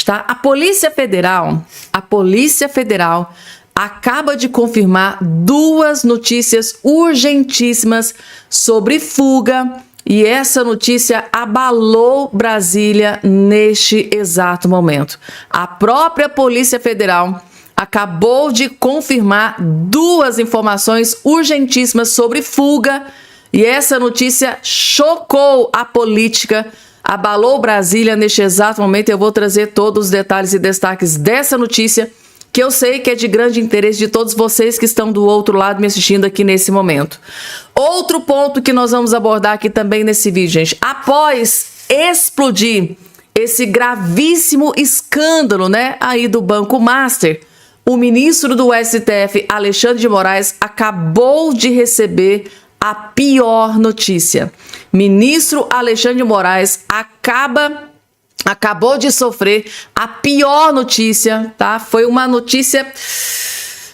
Tá? A Polícia Federal acaba de confirmar duas notícias urgentíssimas sobre fuga, e essa notícia abalou Brasília neste exato momento. A própria Polícia Federal acabou de confirmar duas informações urgentíssimas sobre fuga, e essa notícia chocou a política, abalou Brasília neste exato momento. Eu vou trazer todos os detalhes e destaques dessa notícia, que eu sei que é de grande interesse de todos vocês que estão do outro lado me assistindo aqui nesse momento. Outro ponto que nós vamos abordar aqui também nesse vídeo, gente. Após explodir esse gravíssimo escândalo, né, aí do Banco Master, o ministro do STF, Alexandre de Moraes, acabou de receber a pior notícia. Ministro Alexandre de Moraes acabou de sofrer a pior notícia, tá? Foi uma notícia...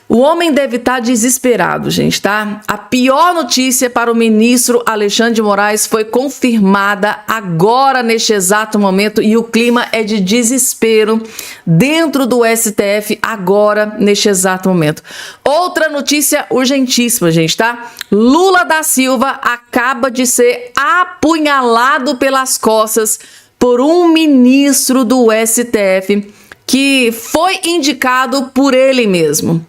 O homem deve estar desesperado, gente, tá? A pior notícia para o ministro Alexandre de Moraes foi confirmada agora, neste exato momento, e o clima é de desespero dentro do STF agora, neste exato momento. Outra notícia urgentíssima, gente, tá? Lula da Silva acaba de ser apunhalado pelas costas por um ministro do STF que foi indicado por ele mesmo.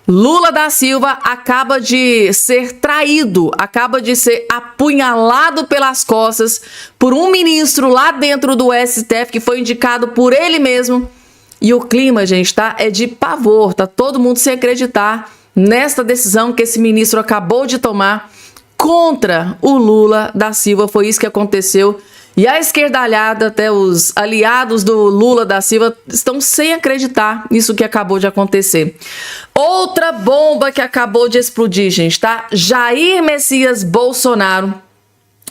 Lula da Silva acaba de ser traído, acaba de ser apunhalado pelas costas por um ministro lá dentro do STF que foi indicado por ele mesmo. E o clima, gente, tá? É de pavor, tá todo mundo sem acreditar nesta decisão que esse ministro acabou de tomar contra o Lula da Silva. Foi isso que aconteceu. E a esquerdalhada, até os aliados do Lula da Silva, estão sem acreditar nisso que acabou de acontecer. Outra bomba que acabou de explodir, gente, tá? Jair Messias Bolsonaro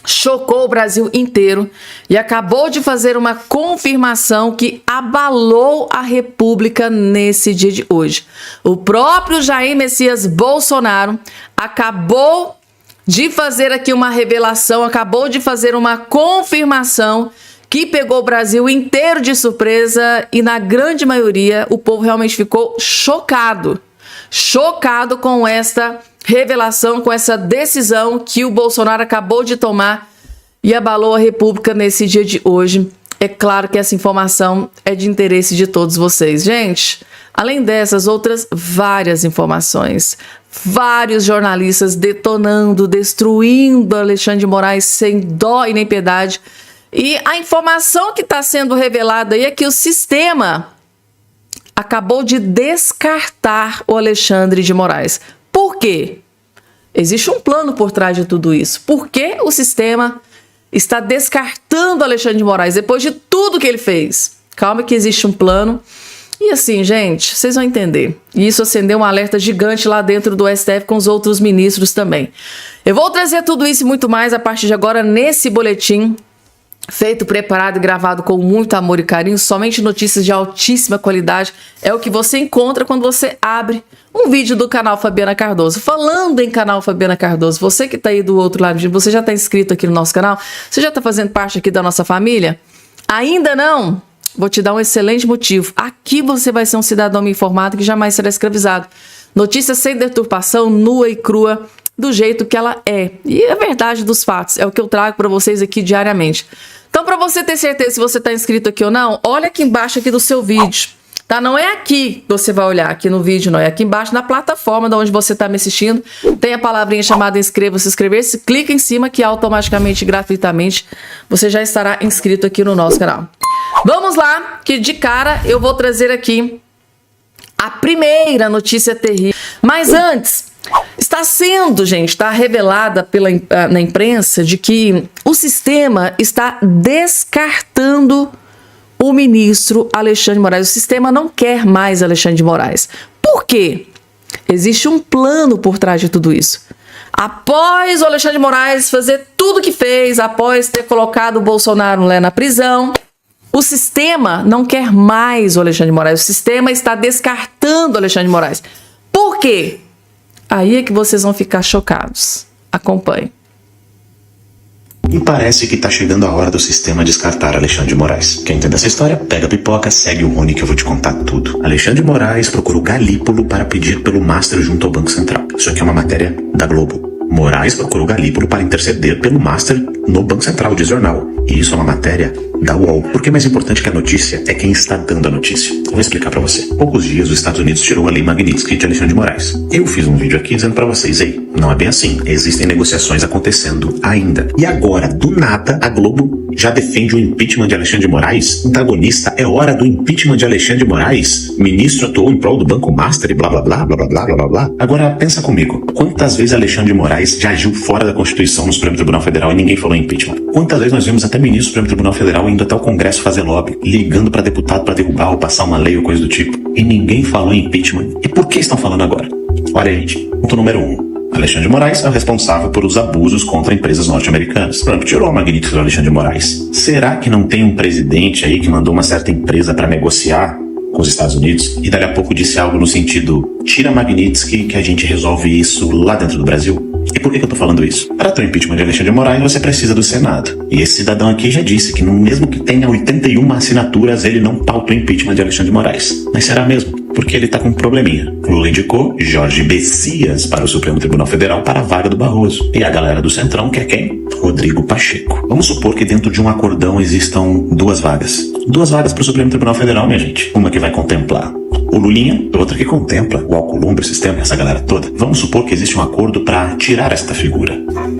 chocou o Brasil inteiro e acabou de fazer uma confirmação que abalou a República nesse dia de hoje. O próprio Jair Messias Bolsonaro acabou de fazer aqui uma revelação, acabou de fazer uma confirmação que pegou o Brasil inteiro de surpresa, e na grande maioria o povo realmente ficou chocado com esta revelação, com essa decisão que o Bolsonaro acabou de tomar e abalou a República nesse dia de hoje. É claro que essa informação é de interesse de todos vocês. Gente, além dessas, outras várias informações. Vários jornalistas detonando, destruindo Alexandre de Moraes sem dó e nem piedade. E a informação que está sendo revelada aí é que o sistema acabou de descartar o Alexandre de Moraes. Por quê? Existe um plano por trás de tudo isso. Por que o sistema está descartando o Alexandre de Moraes depois de tudo que ele fez? Calma que existe um plano. E assim, gente, vocês vão entender. E isso acendeu um alerta gigante lá dentro do STF com os outros ministros também. Eu vou trazer tudo isso e muito mais a partir de agora nesse boletim feito, preparado e gravado com muito amor e carinho. Somente notícias de altíssima qualidade é o que você encontra quando você abre um vídeo do canal Fabiana Cardoso. Falando em canal Fabiana Cardoso, você que está aí do outro lado, você já está inscrito aqui no nosso canal? Você já está fazendo parte aqui da nossa família? Ainda não? Vou te dar um excelente motivo. Aqui você vai ser um cidadão bem informado que jamais será escravizado. Notícias sem deturpação, nua e crua, do jeito que ela é. E a verdade dos fatos é o que eu trago para vocês aqui diariamente. Então, para você ter certeza se você está inscrito aqui ou não, olha aqui embaixo aqui do seu vídeo. Tá? Não é aqui que você vai olhar, aqui no vídeo, não. É aqui embaixo na plataforma de onde você está me assistindo. Tem a palavrinha chamada inscreva-se, inscrever-se. Clica em cima que automaticamente, gratuitamente, você já estará inscrito aqui no nosso canal. Vamos lá, que de cara eu vou trazer aqui a primeira notícia terrível. Mas antes, está sendo, gente, está revelada na imprensa de que o sistema está descartando o ministro Alexandre de Moraes. O sistema não quer mais Alexandre de Moraes. Por quê? Existe um plano por trás de tudo isso. Após o Alexandre de Moraes fazer tudo o que fez, após ter colocado o Bolsonaro lá na prisão, o sistema não quer mais o Alexandre de Moraes. O sistema está descartando o Alexandre de Moraes. Por quê? Aí é que vocês vão ficar chocados. Acompanhe. E parece que tá chegando a hora do sistema descartar Alexandre de Moraes. Quer entender essa história? Pega a pipoca, segue o Rony que eu vou te contar tudo. Alexandre de Moraes procura o Galípolo para pedir pelo Master junto ao Banco Central. Isso aqui é uma matéria da Globo. Moraes procurou Galípolo para interceder pelo Master no Banco Central, de jornal. E isso é uma matéria da UOL. Porque mais importante que a notícia é quem está dando a notícia. Eu vou explicar para você. Poucos dias os Estados Unidos tirou a lei Magnitsky de Alexandre de Moraes. Eu fiz um vídeo aqui dizendo para vocês, ei, não é bem assim. Existem negociações acontecendo ainda. E agora, do nada, a Globo já defende o impeachment de Alexandre de Moraes? Antagonista, é hora do impeachment de Alexandre de Moraes? Ministro atuou em prol do Banco Master e blá blá blá blá blá blá blá blá. Agora, pensa comigo. Quantas vezes Alexandre de Moraes já agiu fora da Constituição no Supremo Tribunal Federal e ninguém falou em impeachment? Quantas vezes nós vimos até ministro do Supremo Tribunal Federal indo até o Congresso fazer lobby, ligando para deputado para derrubar ou passar uma lei ou coisa do tipo, e ninguém falou em impeachment? E por que estão falando agora? Olha, gente, ponto número 1. Alexandre de Moraes é o responsável por os abusos contra empresas norte-americanas. Trump tirou a Magnitsky do Alexandre de Moraes. Será que não tem um presidente aí que mandou uma certa empresa para negociar com os Estados Unidos e dali a pouco disse algo no sentido: tira a Magnitsky que a gente resolve isso lá dentro do Brasil? E por que eu tô falando isso? Para ter o impeachment de Alexandre de Moraes, você precisa do Senado. E esse cidadão aqui já disse que mesmo que tenha 81 assinaturas, ele não pauta o impeachment de Alexandre de Moraes. Mas será mesmo? Porque ele tá com um probleminha. Lula indicou Jorge Messias para o Supremo Tribunal Federal para a vaga do Barroso. E a galera do Centrão quer quem? Rodrigo Pacheco. Vamos supor que dentro de um acordão existam 2 vagas. 2 vagas para o Supremo Tribunal Federal, minha gente. Uma que vai contemplar o Lulinha, outra que contempla o Alcolumbre, o sistema, essa galera toda. Vamos supor que existe um acordo para tirar esta figura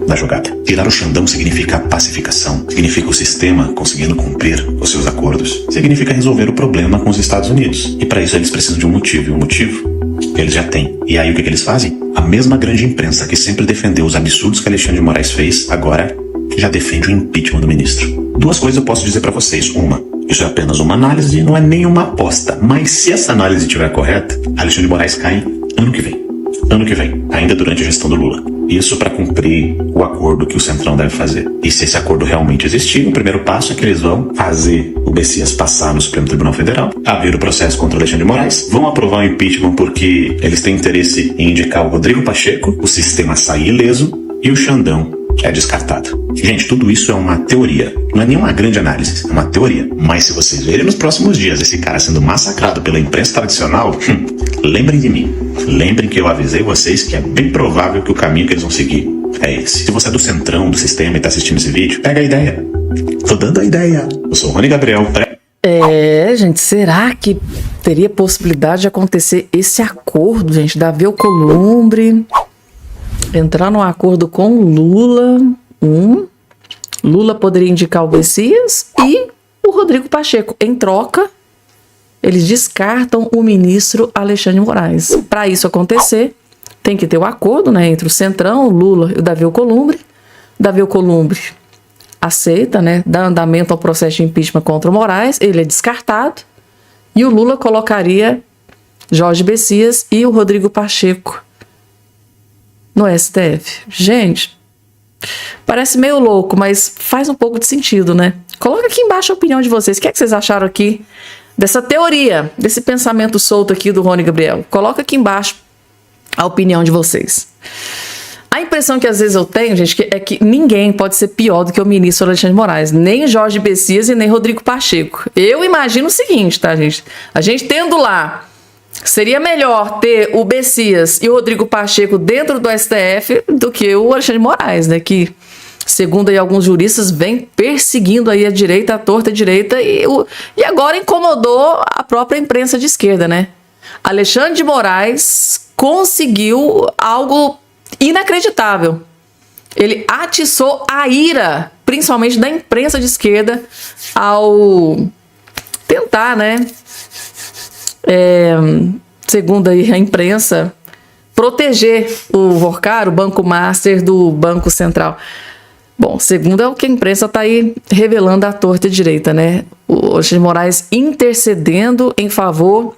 da jogada. Tirar o Xandão significa pacificação, significa o sistema conseguindo cumprir os seus acordos, significa resolver o problema com os Estados Unidos. E para isso eles precisam de um motivo, e um motivo eles já têm. E aí o que eles fazem? A mesma grande imprensa que sempre defendeu os absurdos que Alexandre de Moraes fez, agora já defende o impeachment do ministro. 2 coisas eu posso dizer para vocês. Uma, isso é apenas uma análise, não é nenhuma aposta. Mas se essa análise estiver correta, Alexandre de Moraes cai ano que vem. Ano que vem, ainda durante a gestão do Lula. Isso para cumprir o acordo que o Centrão deve fazer. E se esse acordo realmente existir, o primeiro passo é que eles vão fazer o Messias passar no Supremo Tribunal Federal, abrir o processo contra o Alexandre de Moraes, vão aprovar o impeachment porque eles têm interesse em indicar o Rodrigo Pacheco, o sistema sair ileso e o Xandão é descartado. Gente, tudo isso é uma teoria. Não é nenhuma grande análise, é uma teoria. Mas se vocês verem nos próximos dias esse cara sendo massacrado pela imprensa tradicional, lembrem de mim. Lembrem que eu avisei vocês que é bem provável que o caminho que eles vão seguir é esse. Se você é do Centrão, do sistema e tá assistindo esse vídeo, pega a ideia. Tô dando a ideia. Eu sou o Rony Gabriel. Gente, será que teria possibilidade de acontecer esse acordo, gente, Davi Alcolumbre entrar num acordo com o Lula? Lula poderia indicar o Messias e o Rodrigo Pacheco. Em troca, eles descartam o ministro Alexandre de Moraes. Para isso acontecer, tem que ter o acordo, né, entre o Centrão, o Lula e o Davi Alcolumbre. Davi Alcolumbre aceita, né, dá andamento ao processo de impeachment contra o Moraes, ele é descartado, e o Lula colocaria Jorge Messias e o Rodrigo Pacheco no STF. Gente, parece meio louco, mas faz um pouco de sentido, né? Coloca aqui embaixo a opinião de vocês. O que é que vocês acharam aqui dessa teoria, desse pensamento solto aqui do Rony Gabriel? Coloca aqui embaixo a opinião de vocês. A impressão que às vezes eu tenho, gente, é que ninguém pode ser pior do que o ministro Alexandre de Moraes. Nem Jorge Messias e nem Rodrigo Pacheco. Eu imagino o seguinte, tá, gente? A gente tendo lá, seria melhor ter o Messias e o Rodrigo Pacheco dentro do STF do que o Alexandre de Moraes, né? Que, segundo aí alguns juristas, vem perseguindo aí a direita, a torta direita, e agora incomodou a própria imprensa de esquerda, né? Alexandre de Moraes conseguiu algo inacreditável. Ele atiçou a ira, principalmente da imprensa de esquerda, ao tentar, né, segundo aí a imprensa, proteger o Vorcar, o Banco Master, do Banco Central. Bom, segundo é o que a imprensa está aí revelando à torta e direita, né? O Alexandre de Moraes intercedendo em favor,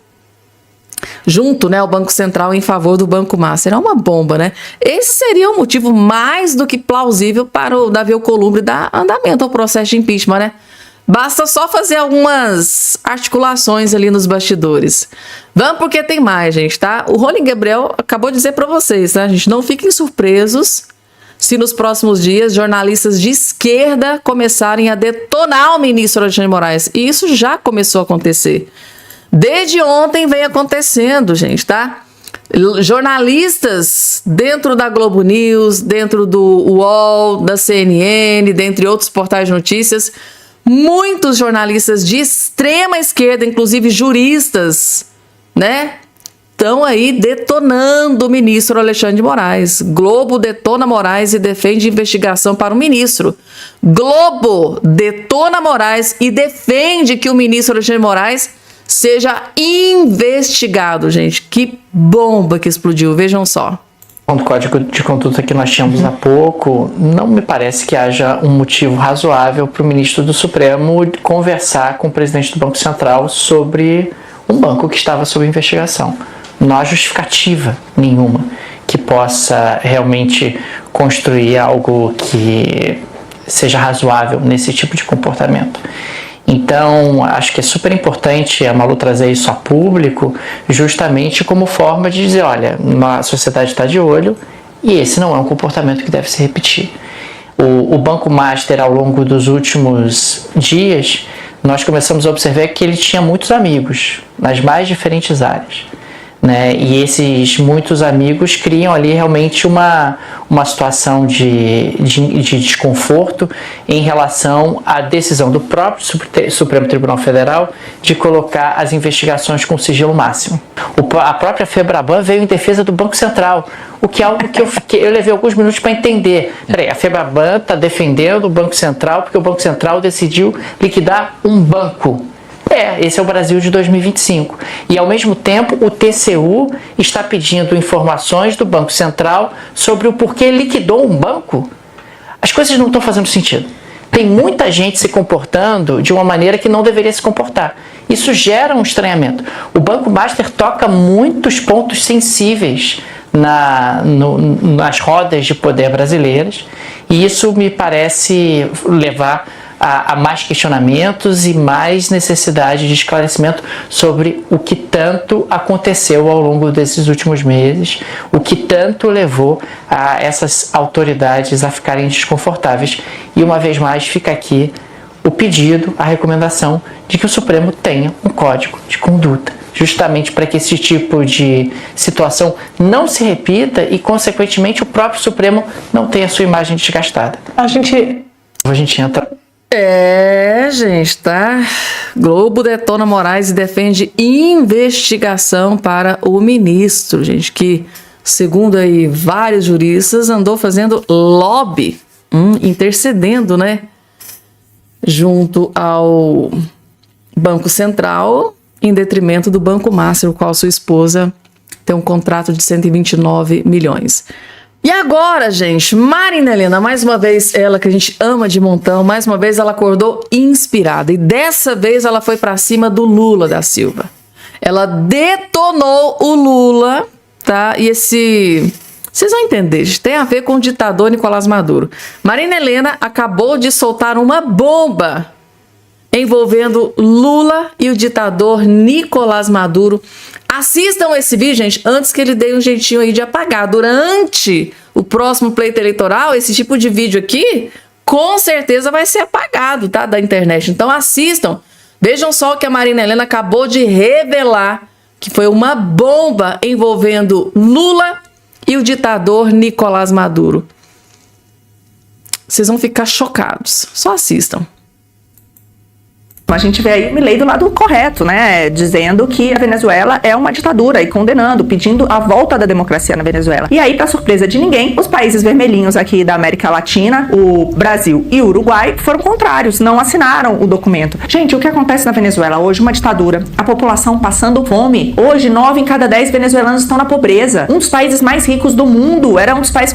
junto, né, ao Banco Central em favor do Banco Master. É uma bomba, né? Esse seria um motivo mais do que plausível para o Davi Alcolumbre dar andamento ao processo de impeachment, né? Basta só fazer algumas articulações ali nos bastidores. Vamos porque tem mais, gente, tá? O Rony Gabriel acabou de dizer para vocês, tá, gente? Não fiquem surpresos se nos próximos dias jornalistas de esquerda começarem a detonar o ministro Alexandre de Moraes. E isso já começou a acontecer. Desde ontem vem acontecendo, gente, tá? Jornalistas dentro da Globo News, dentro do UOL, da CNN, dentre outros portais de notícias, muitos jornalistas de extrema esquerda, inclusive juristas, né? Estão aí detonando o ministro Alexandre de Moraes. Globo detona Moraes e defende investigação para o ministro. Globo detona Moraes e defende que o ministro Alexandre de Moraes seja investigado, gente. Que bomba que explodiu, vejam só. O código de conduta que nós tínhamos há pouco, não me parece que haja um motivo razoável para o ministro do Supremo conversar com o presidente do Banco Central sobre um banco que estava sob investigação. Não há justificativa nenhuma que possa realmente construir algo que seja razoável nesse tipo de comportamento. Então, acho que é super importante a Malu trazer isso a público, justamente como forma de dizer, olha, a sociedade está de olho e esse não é um comportamento que deve se repetir. O Banco Master, ao longo dos últimos dias, nós começamos a observar que ele tinha muitos amigos nas mais diferentes áreas, né? E esses muitos amigos criam ali realmente uma situação de desconforto em relação à decisão do próprio Supremo Tribunal Federal de colocar as investigações com sigilo máximo. A própria Febraban veio em defesa do Banco Central, o que é algo que eu levei alguns minutos para entender. Peraí, a Febraban está defendendo o Banco Central porque o Banco Central decidiu liquidar um banco. Esse é o Brasil de 2025. E, ao mesmo tempo, o TCU está pedindo informações do Banco Central sobre o porquê liquidou um banco. As coisas não estão fazendo sentido. Tem muita gente se comportando de uma maneira que não deveria se comportar. Isso gera um estranhamento. O Banco Master toca muitos pontos sensíveis nas rodas de poder brasileiras, e isso me parece levar a mais questionamentos e mais necessidade de esclarecimento sobre o que tanto aconteceu ao longo desses últimos meses, o que tanto levou a essas autoridades a ficarem desconfortáveis. E uma vez mais fica aqui o pedido, a recomendação de que o Supremo tenha um código de conduta, justamente para que esse tipo de situação não se repita e, consequentemente, o próprio Supremo não tenha sua imagem desgastada. A gente entra... Gente, tá? Globo detona Moraes e defende investigação para o ministro, gente, que, segundo aí vários juristas, andou fazendo lobby, intercedendo, né, junto ao Banco Central, em detrimento do Banco Master, o qual sua esposa tem um contrato de 129 milhões. E agora, gente, Marina Helena, mais uma vez, ela que a gente ama de montão, mais uma vez ela acordou inspirada. E dessa vez ela foi pra cima do Lula da Silva. Ela detonou o Lula, tá? E esse... Vocês vão entender, gente, tem a ver com o ditador Nicolás Maduro. Marina Helena acabou de soltar uma bomba envolvendo Lula e o ditador Nicolás Maduro. Assistam esse vídeo, gente, antes que ele dê um jeitinho aí de apagar. Durante o próximo pleito eleitoral, esse tipo de vídeo aqui, com certeza vai ser apagado, tá, da internet. Então assistam. Vejam só o que a Marina Helena acabou de revelar, que foi uma bomba envolvendo Lula e o ditador Nicolás Maduro. Vocês vão ficar chocados. Só assistam. A gente vê aí o Milei do lado correto, né? Dizendo que a Venezuela é uma ditadura e condenando, pedindo a volta da democracia na Venezuela. E aí, para surpresa de ninguém, os países vermelhinhos aqui da América Latina, o Brasil e o Uruguai, foram contrários, não assinaram o documento. Gente, o que acontece na Venezuela hoje? Uma ditadura, a população passando fome. Hoje, 9 em cada 10 venezuelanos estão na pobreza. Um dos países mais ricos do mundo, era o país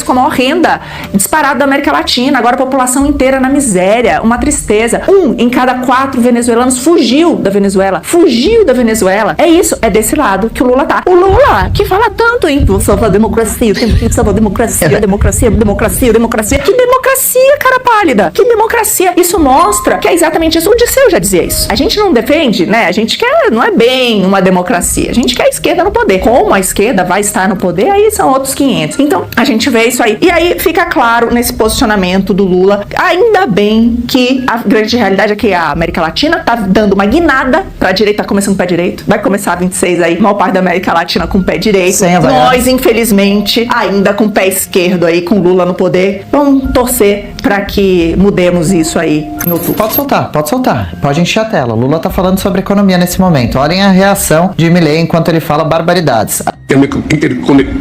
com a maior renda disparado da América Latina. Agora a população inteira na miséria, uma tristeza. 1 em cada cada 4 venezuelanos fugiu da Venezuela. Fugiu da Venezuela. É isso, é desse lado que o Lula tá. O Lula, que fala tanto em salvar a democracia, o tempo que salvar a democracia, democracia. Que democracia, cara pálida? Que democracia? Isso mostra que é exatamente isso. O Dirceu já dizia isso. A gente não defende, né? A gente quer, não é bem uma democracia. A gente quer a esquerda no poder. Como a esquerda vai estar no poder, aí são outros 500. Então, a gente vê isso aí. E aí fica claro nesse posicionamento do Lula. Ainda bem que a grande realidade é que a América Latina tá dando uma guinada pra direita, tá começando com o pé direito. Vai começar a 26 aí, a maior parte da América Latina com o pé direito. Nós, infelizmente, ainda com o pé esquerdo aí, com Lula no poder. Vamos torcer pra que mudemos isso aí no outubro. Pode soltar. Pode encher a tela. Lula tá falando sobre economia nesse momento. Olhem a reação de Milei enquanto ele fala barbaridades.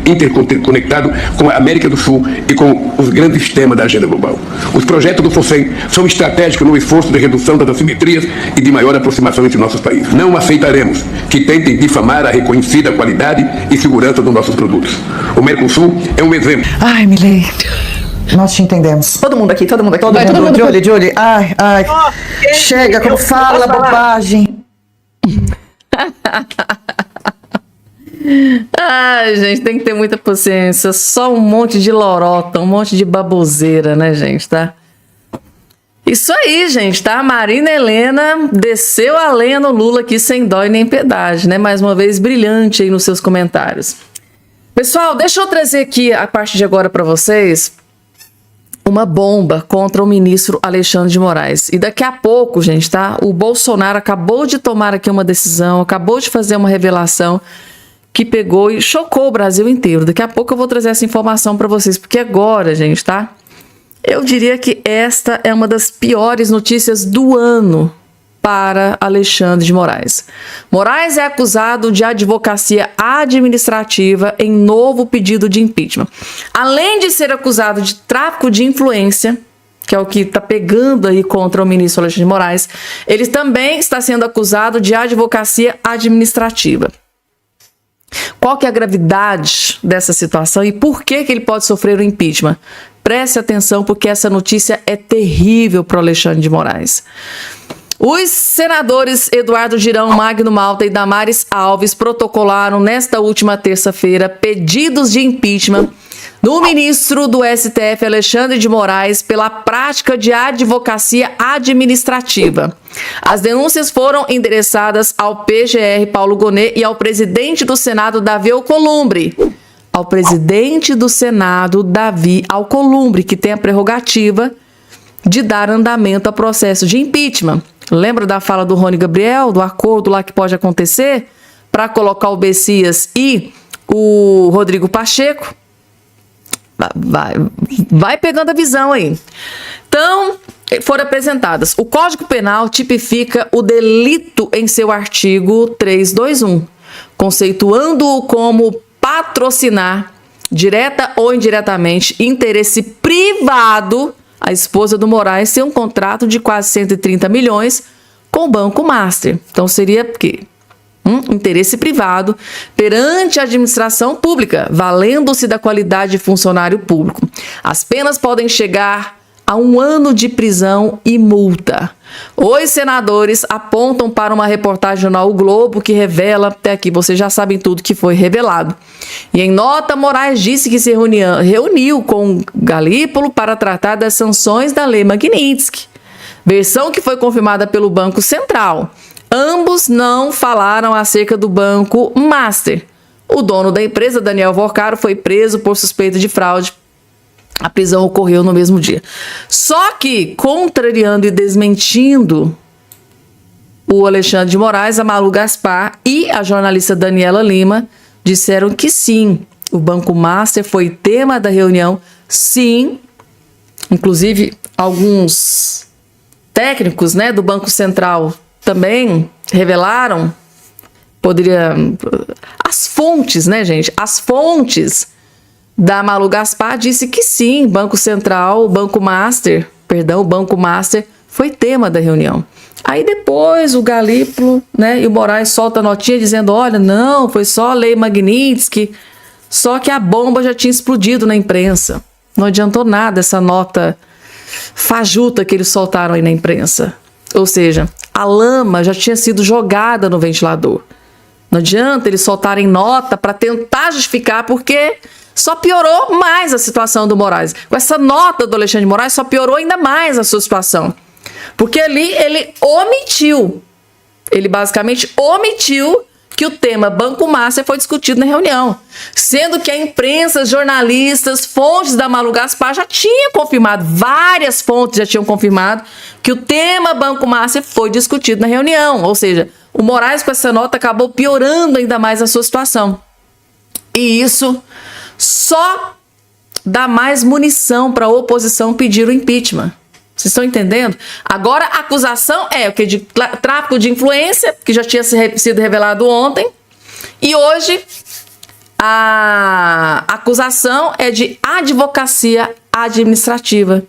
Interconectado com a América do Sul e com os grandes temas da agenda global. Os projetos do FOSEM são estratégicos no esforço de redução das assimetrias e de maior aproximação entre nossos países. Não aceitaremos que tentem difamar a reconhecida qualidade e segurança dos nossos produtos. O Mercosul é um exemplo. Ai, Milei. Nós te entendemos. Todo mundo aqui. Todo mundo. Julie. Ai. Chega, como fala bobagem. Ai, gente, tem que ter muita paciência. Só um monte de lorota, um monte de baboseira, né, gente, tá? Isso aí, gente, tá? Marina Helena desceu a lenha no Lula aqui sem dó e nem piedade, né? Mais uma vez, brilhante aí nos seus comentários. Pessoal, deixa eu trazer aqui, a partir de agora para vocês, uma bomba contra o ministro Alexandre de Moraes. E daqui a pouco, gente, tá? O Bolsonaro acabou de tomar aqui uma decisão, acabou de fazer uma revelação que pegou e chocou o Brasil inteiro. Daqui a pouco eu vou trazer essa informação para vocês, porque agora, gente, tá? Eu diria que esta é uma das piores notícias do ano para Alexandre de Moraes. Moraes é acusado de advocacia administrativa em novo pedido de impeachment. Além de ser acusado de tráfico de influência, que é o que está pegando aí contra o ministro Alexandre de Moraes, ele também está sendo acusado de advocacia administrativa. Qual que é a gravidade dessa situação e por que ele pode sofrer o impeachment? Preste atenção, porque essa notícia é terrível para o Alexandre de Moraes. Os senadores Eduardo Girão, Magno Malta e Damares Alves protocolaram nesta última terça-feira pedidos de impeachment do ministro do STF, Alexandre de Moraes, pela prática de advocacia administrativa. As denúncias foram endereçadas ao PGR Paulo Gonet e ao presidente do Senado, Davi Alcolumbre. Ao presidente do Senado, Davi Alcolumbre, que tem a prerrogativa de dar andamento ao processo de impeachment. Lembra da fala do Rony Gabriel, do acordo lá que pode acontecer para colocar o Bessias e o Rodrigo Pacheco? Vai pegando a visão aí. Então, foram apresentadas. O Código Penal tipifica o delito em seu artigo 321, conceituando-o como patrocinar, direta ou indiretamente, interesse privado. A esposa do Moraes tem um contrato de quase 130 milhões com o Banco Master. Então, seria o quê? Interesse privado perante a administração pública, valendo-se da qualidade de funcionário público. As penas podem chegar a 1 ano de prisão e multa. Os senadores apontam para uma reportagem do jornal O Globo que revela, até aqui vocês já sabem tudo que foi revelado. E em nota, Moraes disse que se reuniu com Galípolo para tratar das sanções da Lei Magnitsky, versão que foi confirmada pelo Banco Central. Ambos não falaram acerca do Banco Master. O dono da empresa, Daniel Vorcaro, foi preso por suspeita de fraude. A prisão ocorreu no mesmo dia. Só que, contrariando e desmentindo o Alexandre de Moraes, a Malu Gaspar e a jornalista Daniela Lima disseram que sim, o Banco Master foi tema da reunião, sim. Inclusive, alguns técnicos, né, do Banco Central também revelaram, as fontes, né, gente? As fontes da Malu Gaspar disse que sim, Banco Master foi tema da reunião. Aí depois o Galípolo, né, e o Moraes solta a notinha dizendo, olha, não, foi só a Lei Magnitsky, só que a bomba já tinha explodido na imprensa. Não adiantou nada essa nota fajuta que eles soltaram aí na imprensa. Ou seja, a lama já tinha sido jogada no ventilador. Não adianta eles soltarem nota para tentar justificar, porque só piorou mais a situação do Moraes. Com essa nota do Alexandre de Moraes, só piorou ainda mais a sua situação. Porque ali ele omitiu. Ele basicamente omitiu que o tema Banco Master foi discutido na reunião. Sendo que a imprensa, jornalistas, fontes da Malu Gaspar já tinham confirmado, várias fontes já tinham confirmado que o tema Banco Master foi discutido na reunião. Ou seja, o Moraes com essa nota acabou piorando ainda mais a sua situação. E isso só dá mais munição para a oposição pedir o impeachment. Vocês estão entendendo? Agora a acusação é o que? De tráfico de influência, que já tinha sido revelado ontem. E hoje a acusação é de advocacia administrativa,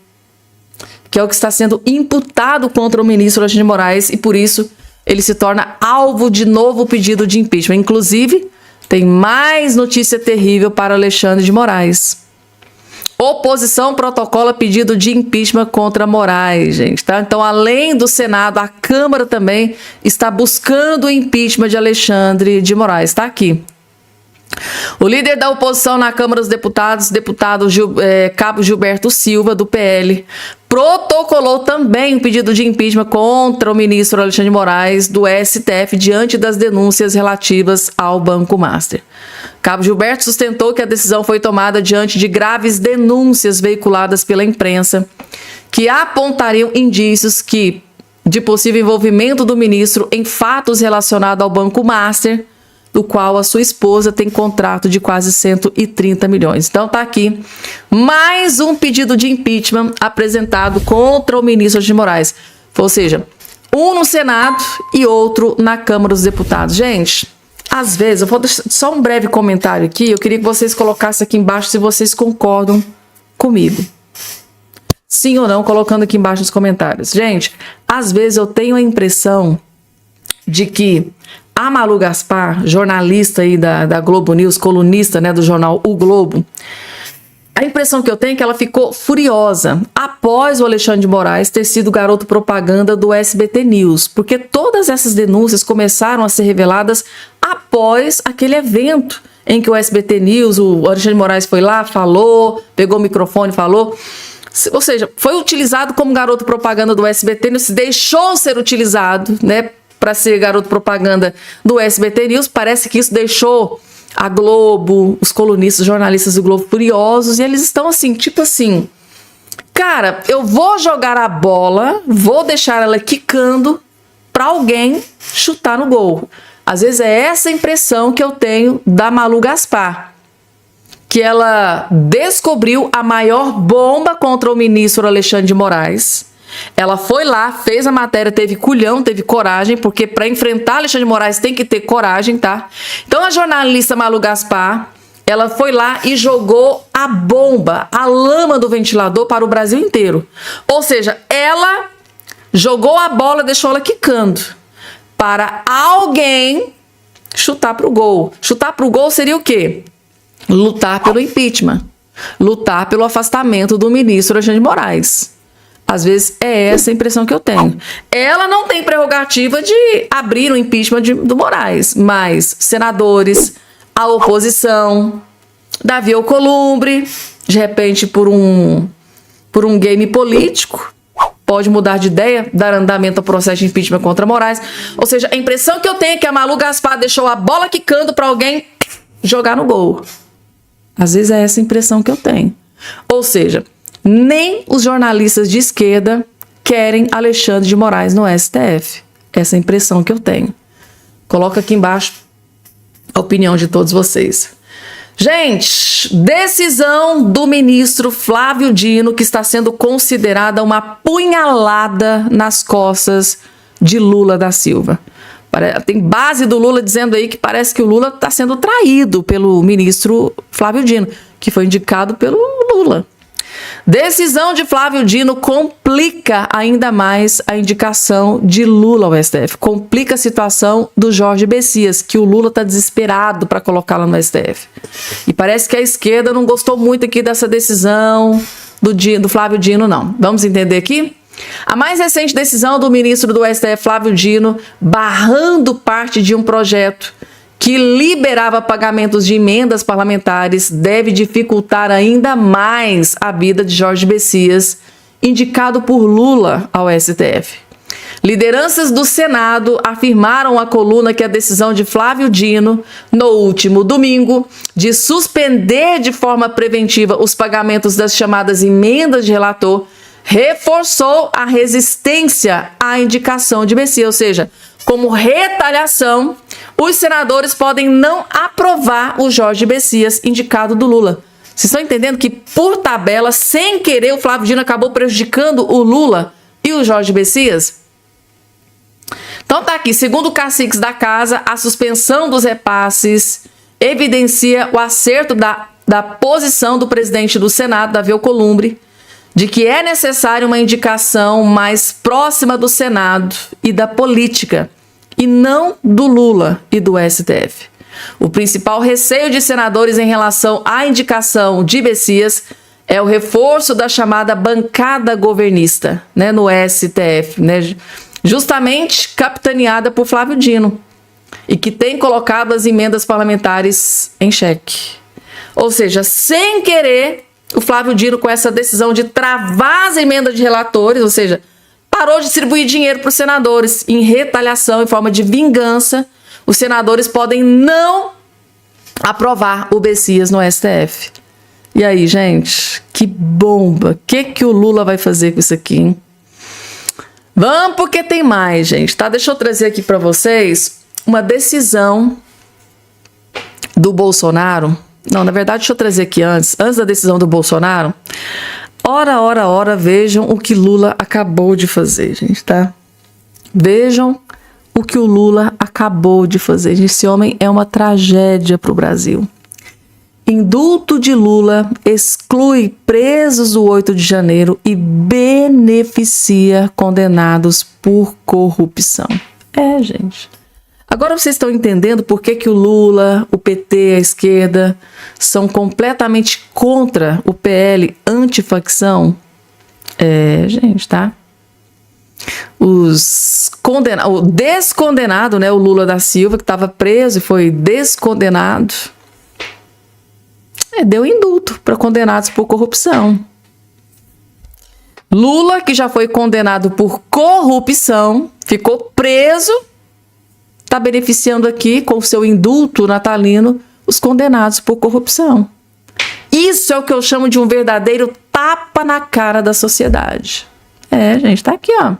que é o que está sendo imputado contra o ministro Alexandre de Moraes, e por isso ele se torna alvo de novo pedido de impeachment. Inclusive, tem mais notícia terrível para Alexandre de Moraes. Oposição protocola pedido de impeachment contra Moraes, gente, tá? Então, além do Senado, a Câmara também está buscando o impeachment de Alexandre de Moraes. Está aqui. O líder da oposição na Câmara dos Deputados, deputado Cabo Gilberto Silva, do PL, protocolou também um pedido de impeachment contra o ministro Alexandre de Moraes, do STF, diante das denúncias relativas ao Banco Master. Cabo Gilberto sustentou que a decisão foi tomada diante de graves denúncias veiculadas pela imprensa, que apontariam indícios de possível envolvimento do ministro em fatos relacionados ao Banco Master, do qual a sua esposa tem contrato de quase 130 milhões. Então tá aqui mais um pedido de impeachment apresentado contra o ministro de Moraes. Ou seja, um no Senado e outro na Câmara dos Deputados. Gente, às vezes, eu vou deixar só um breve comentário aqui, eu queria que vocês colocassem aqui embaixo se vocês concordam comigo. Sim ou não, colocando aqui embaixo nos comentários. Gente, às vezes eu tenho a impressão de que a Malu Gaspar, jornalista aí da Globo News, colunista, né, do jornal O Globo, a impressão que eu tenho é que ela ficou furiosa após o Alexandre de Moraes ter sido garoto propaganda do SBT News, porque todas essas denúncias começaram a ser reveladas após aquele evento em que o SBT News, o Alexandre de Moraes foi lá, falou, pegou o microfone e falou. Ou seja, foi utilizado como garoto propaganda do SBT News, deixou ser utilizado, né, para ser garoto propaganda do SBT News. Parece que isso deixou a Globo, os colunistas, os jornalistas do Globo furiosos, e eles estão assim, tipo assim, cara, eu vou jogar a bola, vou deixar ela quicando para alguém chutar no gol. Às vezes é essa a impressão que eu tenho da Malu Gaspar, que ela descobriu a maior bomba contra o ministro Alexandre de Moraes. Ela foi lá, fez a matéria, teve culhão, teve coragem, porque para enfrentar Alexandre de Moraes tem que ter coragem, tá? Então a jornalista Malu Gaspar, ela foi lá e jogou a bomba, a lama do ventilador para o Brasil inteiro. Ou seja, ela jogou a bola, deixou ela quicando para alguém chutar para o gol. Chutar para o gol seria o quê? Lutar pelo impeachment, lutar pelo afastamento do ministro Alexandre de Moraes. Às vezes é essa a impressão que eu tenho. Ela não tem prerrogativa de abrir o impeachment do Moraes, mas senadores, a oposição, Davi Alcolumbre, de repente por um game político, pode mudar de ideia, dar andamento ao processo de impeachment contra Moraes. Ou seja, a impressão que eu tenho é que a Malu Gaspar deixou a bola quicando para alguém jogar no gol. Às vezes é essa a impressão que eu tenho. Ou seja, nem os jornalistas de esquerda querem Alexandre de Moraes no STF. Essa é a impressão que eu tenho. Coloca aqui embaixo a opinião de todos vocês. Gente, decisão do ministro Flávio Dino, que está sendo considerada uma punhalada nas costas de Lula da Silva. Tem base do Lula dizendo aí que parece que o Lula está sendo traído pelo ministro Flávio Dino, que foi indicado pelo Lula. Decisão de Flávio Dino complica ainda mais a indicação de Lula ao STF. Complica a situação do Jorge Messias, que o Lula está desesperado para colocá-la no STF. E parece que a esquerda não gostou muito aqui dessa decisão do Flávio Dino, não. Vamos entender aqui? A mais recente decisão do ministro do STF, Flávio Dino, barrando parte de um projeto que liberava pagamentos de emendas parlamentares, deve dificultar ainda mais a vida de Jorge Messias, indicado por Lula ao STF. Lideranças do Senado afirmaram à coluna que a decisão de Flávio Dino, no último domingo, de suspender de forma preventiva os pagamentos das chamadas emendas de relator, reforçou a resistência à indicação de Messias, ou seja, como retaliação, os senadores podem não aprovar o Jorge Messias, indicado do Lula. Vocês estão entendendo que, por tabela, sem querer, o Flávio Dino acabou prejudicando o Lula e o Jorge Messias? Então tá aqui, segundo caciques da casa, a suspensão dos repasses evidencia o acerto da posição do presidente do Senado, Davi Alcolumbre, de que é necessária uma indicação mais próxima do Senado e da política, e não do Lula e do STF. O principal receio de senadores em relação à indicação de Messias é o reforço da chamada bancada governista, né, no STF, né, justamente capitaneada por Flávio Dino, e que tem colocado as emendas parlamentares em xeque. Ou seja, sem querer, o Flávio Dino, com essa decisão de travar as emendas de relatores, ou seja, parou de distribuir dinheiro para os senadores em retaliação, em forma de vingança, os senadores podem não aprovar o Messias no STF. E aí, gente, que bomba! O que o Lula vai fazer com isso aqui, hein? Vamos, porque tem mais, gente, tá? Deixa eu trazer aqui para vocês uma decisão do Bolsonaro. Não, na verdade, deixa eu trazer aqui antes da decisão do Bolsonaro. Ora, vejam o que Lula acabou de fazer, gente, tá? Vejam o que o Lula acabou de fazer. Esse homem é uma tragédia para o Brasil. Indulto de Lula exclui presos do 8 de janeiro e beneficia condenados por corrupção. É, gente. Agora vocês estão entendendo por que o Lula, o PT, a esquerda são completamente contra o PL antifacção? É, gente, tá? O descondenado, né, o Lula da Silva, que estava preso e foi descondenado, deu indulto para condenados por corrupção. Lula, que já foi condenado por corrupção, ficou preso, está beneficiando aqui, com o seu indulto natalino, os condenados por corrupção. Isso é o que eu chamo de um verdadeiro tapa na cara da sociedade. É, gente, tá aqui, ó.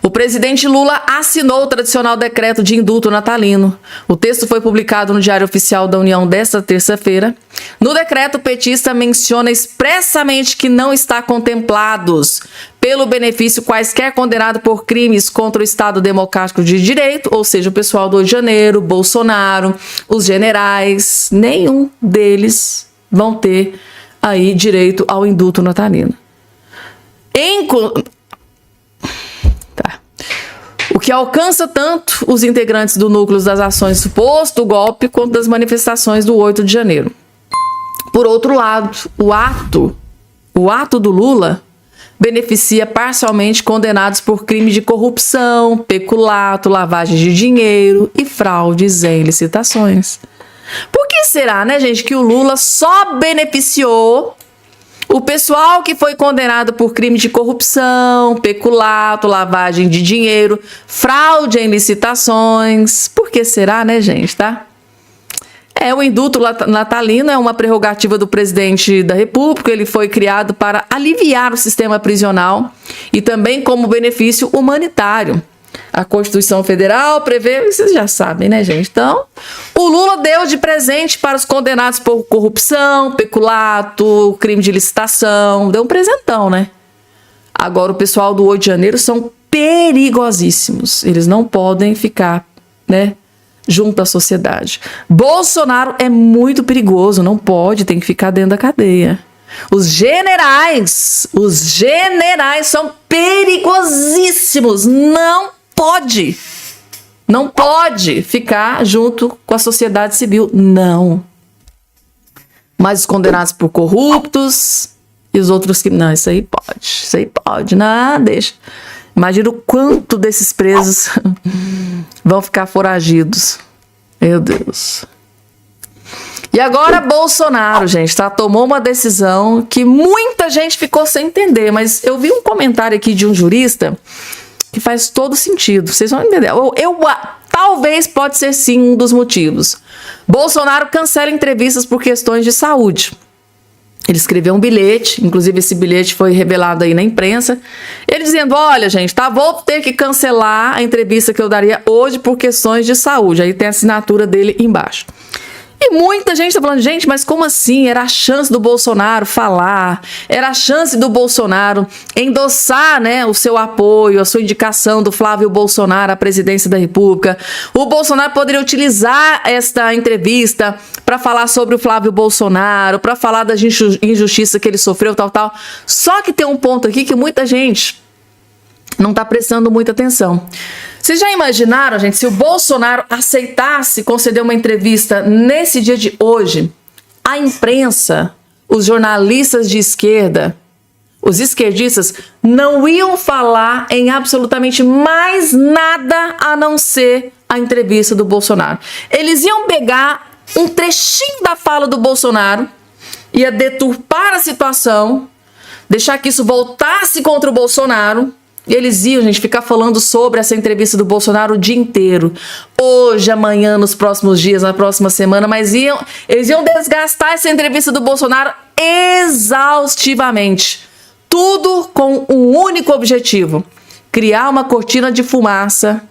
O presidente Lula assinou o tradicional decreto de indulto natalino. O texto foi publicado no Diário Oficial da União desta terça-feira. No decreto, o petista menciona expressamente que não está contemplados pelo benefício quaisquer condenados por crimes contra o Estado Democrático de Direito, ou seja, o pessoal do Rio de Janeiro, Bolsonaro, os generais, nenhum deles vão ter aí direito ao indulto natalino. O que alcança tanto os integrantes do núcleo das ações suposto golpe quanto das manifestações do 8 de janeiro. Por outro lado, o ato do Lula beneficia parcialmente condenados por crime de corrupção, peculato, lavagem de dinheiro e fraudes em licitações. Por que será, né, gente, que o Lula só beneficiou o pessoal que foi condenado por crime de corrupção, peculato, lavagem de dinheiro, fraude em licitações? Por que será, né, gente, tá? O indulto natalino é uma prerrogativa do presidente da República. Ele foi criado para aliviar o sistema prisional e também como benefício humanitário. A Constituição Federal prevê, vocês já sabem, né, gente? Então, o Lula deu de presente para os condenados por corrupção, peculato, crime de licitação, deu um presentão, né? Agora, o pessoal do 8 de janeiro são perigosíssimos. Eles não podem ficar, né, junto à sociedade. Bolsonaro é muito perigoso, não pode, tem que ficar dentro da cadeia. Os generais são perigosíssimos, não pode ficar junto com a sociedade civil, não. Mas os condenados por corruptos E os outros que, não, isso aí pode, não, deixa. Imagina o quanto desses presos vão ficar foragidos. Meu Deus. E agora Bolsonaro, gente, tá? Tomou uma decisão que muita gente ficou sem entender, mas eu vi um comentário aqui de um jurista que faz todo sentido. Vocês vão entender. Talvez pode ser sim um dos motivos. Bolsonaro cancela entrevistas por questões de saúde. Ele escreveu um bilhete, inclusive esse bilhete foi revelado aí na imprensa, ele dizendo, olha gente, tá, vou ter que cancelar a entrevista que eu daria hoje por questões de saúde. Aí tem a assinatura dele embaixo. E muita gente está falando, gente, mas como assim? Era a chance do Bolsonaro falar, era a chance do Bolsonaro endossar, né, o seu apoio, a sua indicação do Flávio Bolsonaro à presidência da República. O Bolsonaro poderia utilizar esta entrevista para falar sobre o Flávio Bolsonaro, para falar da injustiça que ele sofreu, tal. Só que tem um ponto aqui que muita gente não está prestando muita atenção. Vocês já imaginaram, gente, se o Bolsonaro aceitasse conceder uma entrevista nesse dia de hoje, a imprensa, os jornalistas de esquerda, os esquerdistas, não iam falar em absolutamente mais nada a não ser a entrevista do Bolsonaro. Eles iam pegar um trechinho da fala do Bolsonaro, ia deturpar a situação, deixar que isso voltasse contra o Bolsonaro. E eles iam, gente, ficar falando sobre essa entrevista do Bolsonaro o dia inteiro. Hoje, amanhã, nos próximos dias, na próxima semana. Mas eles iam desgastar essa entrevista do Bolsonaro exaustivamente. Tudo com um único objetivo. Criar uma cortina de fumaça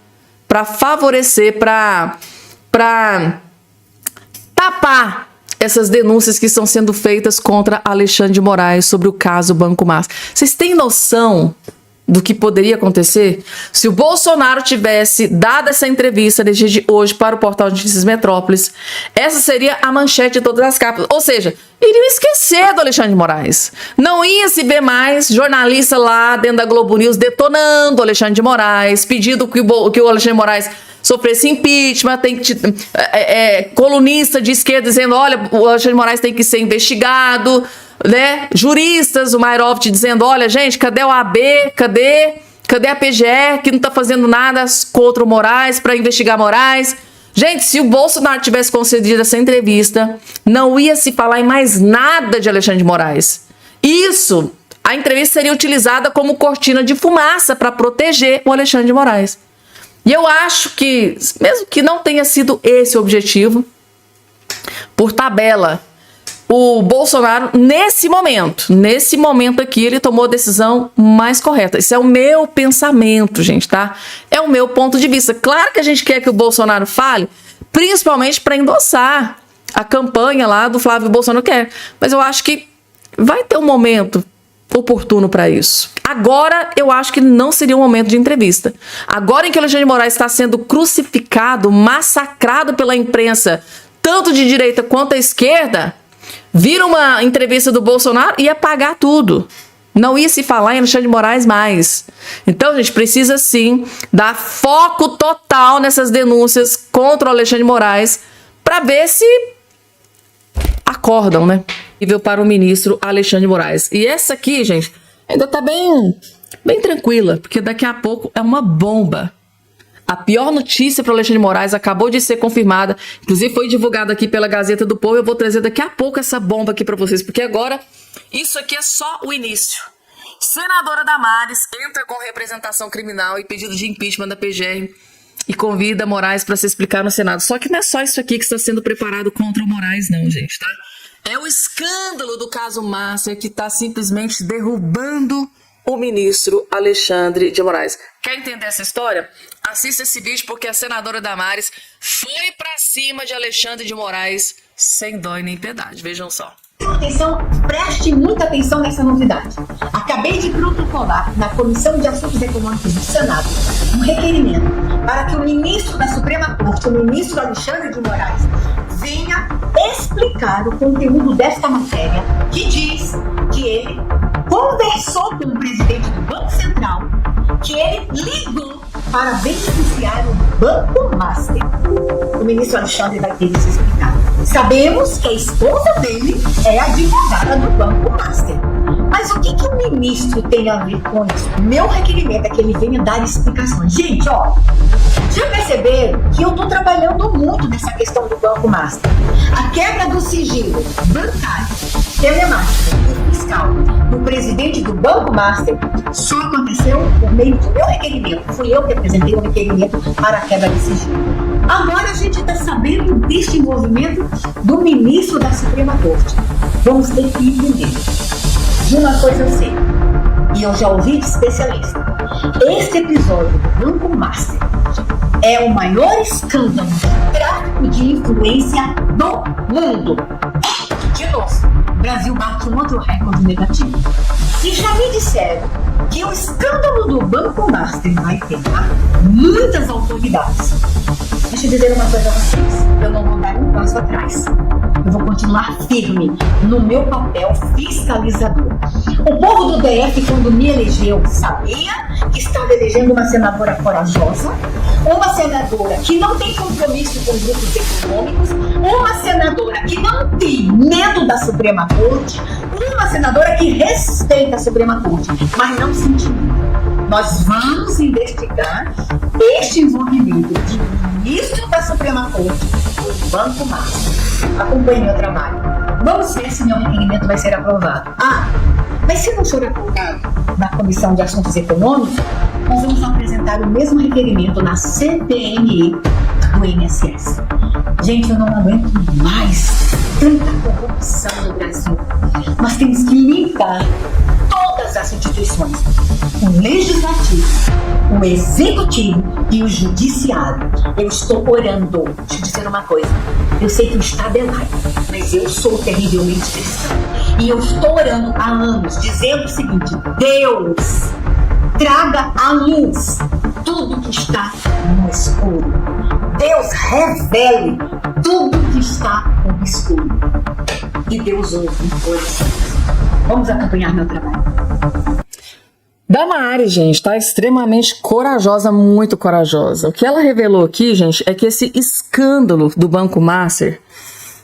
para favorecer, para tapar essas denúncias que estão sendo feitas contra Alexandre de Moraes sobre o caso Banco Master. Vocês têm noção do que poderia acontecer se o Bolsonaro tivesse dado essa entrevista nesse dia de hoje para o portal de Notícias Metrópolis? Essa seria a manchete de todas as capas. Ou seja, iriam esquecer do Alexandre de Moraes. Não ia se ver mais jornalista lá dentro da Globo News detonando o Alexandre de Moraes, pedindo que o Alexandre de Moraes sofresse impeachment, colunista de esquerda dizendo, olha, o Alexandre de Moraes tem que ser investigado, né? Juristas, o Mairovic dizendo, olha, gente, cadê o AB? Cadê a PGR que não tá fazendo nada contra o Moraes para investigar Moraes? Gente, se o Bolsonaro tivesse concedido essa entrevista, não ia se falar em mais nada de Alexandre de Moraes. A entrevista seria utilizada como cortina de fumaça para proteger o Alexandre de Moraes. E eu acho que, mesmo que não tenha sido esse o objetivo, por tabela, o Bolsonaro, nesse momento aqui, ele tomou a decisão mais correta. Isso é o meu pensamento, gente, tá? É o meu ponto de vista. Claro que a gente quer que o Bolsonaro fale, principalmente para endossar a campanha lá do Flávio Bolsonaro quer. Mas eu acho que vai ter um momento oportuno para isso. Agora, eu acho que não seria um momento de entrevista. Agora em que o Alexandre de Moraes está sendo crucificado, massacrado pela imprensa, tanto de direita quanto à esquerda, vira uma entrevista do Bolsonaro e ia apagar tudo. Não ia se falar em Alexandre de Moraes mais. Então, gente, precisa sim dar foco total nessas denúncias contra o Alexandre de Moraes para ver se acordam, né? Para o ministro Alexandre de Moraes. E essa aqui, gente, ainda tá bem tranquila, porque daqui a pouco é uma bomba. A pior notícia para o Alexandre de Moraes acabou de ser confirmada, inclusive foi divulgada aqui pela Gazeta do Povo. Eu vou trazer daqui a pouco essa bomba aqui para vocês, porque agora isso aqui é só o início. Senadora Damares entra com representação criminal e pedido de impeachment da PGR e convida Moraes para se explicar no Senado. Só que não é só isso aqui que está sendo preparado contra o Moraes, não, gente, tá? É o escândalo do caso Master que está simplesmente derrubando o ministro Alexandre de Moraes. Quer entender essa história? Assista esse vídeo, porque a senadora Damares foi pra cima de Alexandre de Moraes sem dó e nem piedade. Vejam só. Atenção, preste muita atenção nessa novidade. Acabei de protocolar na Comissão de Assuntos Econômicos do Senado um requerimento para que o ministro da Suprema Corte, o ministro Alexandre de Moraes, venha explicar o conteúdo desta matéria, que diz que ele conversou com o presidente do Banco Central, que ele ligou para beneficiar o Banco Master. O ministro Alexandre vai ter que se explicar. Sabemos que a esposa dele é advogada do Banco Master. Mas o que o ministro tem a ver com isso? Meu requerimento é que ele venha dar explicações. Gente, ó, já perceberam que eu tô trabalhando muito nessa questão do Banco Master? A quebra do sigilo bancário, telemático e fiscal do presidente do Banco Master só aconteceu por meio do meu requerimento. Fui eu que apresentei o requerimento para a quebra de sigilo. Agora a gente está sabendo deste envolvimento do ministro da Suprema Corte. Vamos ter que entender. De uma coisa eu sei, e eu já ouvi de especialista, este episódio do Banco Master é o maior escândalo de tráfico de influência do mundo. De novo, o Brasil bate um outro recorde negativo. E já me disseram que o escândalo do Banco Master vai pegar muitas autoridades. Deixa eu dizer uma coisa a vocês, eu não vou dar um passo atrás. Eu vou continuar firme no meu papel fiscalizador. O povo do DF, quando me elegeu, sabia que estava elegendo uma senadora corajosa, uma senadora que não tem compromisso com grupos econômicos, uma senadora que não tem medo da Suprema Corte, uma senadora que respeita a Suprema Corte, mas não se intimida. Nós vamos investigar este envolvimento de ministro da Suprema Corte com o Banco Master. Acompanhe meu trabalho. Vamos ver se meu requerimento vai ser aprovado. Mas se não for aprovado na Comissão de Assuntos Econômicos, nós vamos apresentar o mesmo requerimento na CPMI do INSS. Gente, eu não aguento mais tanta corrupção no Brasil. Nós temos que limpar todas as instituições, o legislativo, o executivo e o judiciário. Eu estou orando. Deixa eu dizer uma coisa. Eu sei que o Estado é laico, mas eu sou terrivelmente cristã. E eu estou orando há anos, dizendo o seguinte: Deus, traga à luz tudo que está no escuro. Deus, revele tudo que está obscuro. E Deus ouve orações. Vamos acompanhar meu trabalho. Damares, gente, tá extremamente corajosa, muito corajosa. O que ela revelou aqui, gente, é que esse escândalo do Banco Master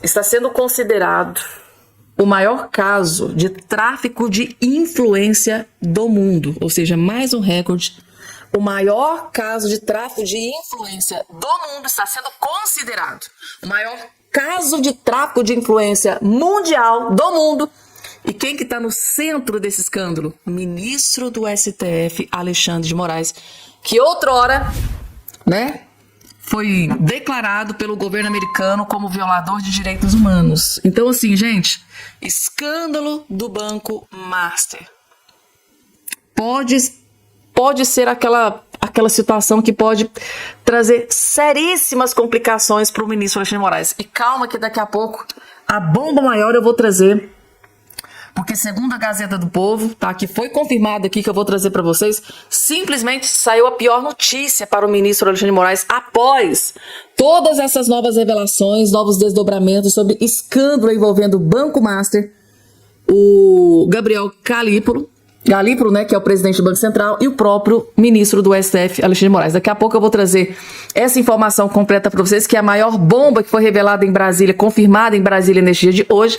está sendo considerado o maior caso de tráfico de influência do mundo. Ou seja, mais um recorde. O maior caso de tráfico de influência do mundo está sendo considerado o maior caso de tráfico de influência mundial do mundo. E quem que está no centro desse escândalo? O ministro do STF, Alexandre de Moraes, que outrora, foi declarado pelo governo americano como violador de direitos humanos. Então, assim, gente, escândalo do Banco Master. Pode ser aquela situação que pode trazer seríssimas complicações para o ministro Alexandre de Moraes. E calma que daqui a pouco a bomba maior eu vou trazer. Porque segundo a Gazeta do Povo, tá, que foi confirmado aqui que eu vou trazer para vocês, simplesmente saiu a pior notícia para o ministro Alexandre de Moraes após todas essas novas revelações, novos desdobramentos sobre escândalo envolvendo o Banco Master, o Gabriel Galípolo, que é o presidente do Banco Central, e o próprio ministro do STF, Alexandre de Moraes. Daqui a pouco eu vou trazer essa informação completa para vocês, que é a maior bomba que foi revelada em Brasília, confirmada em Brasília neste dia de hoje.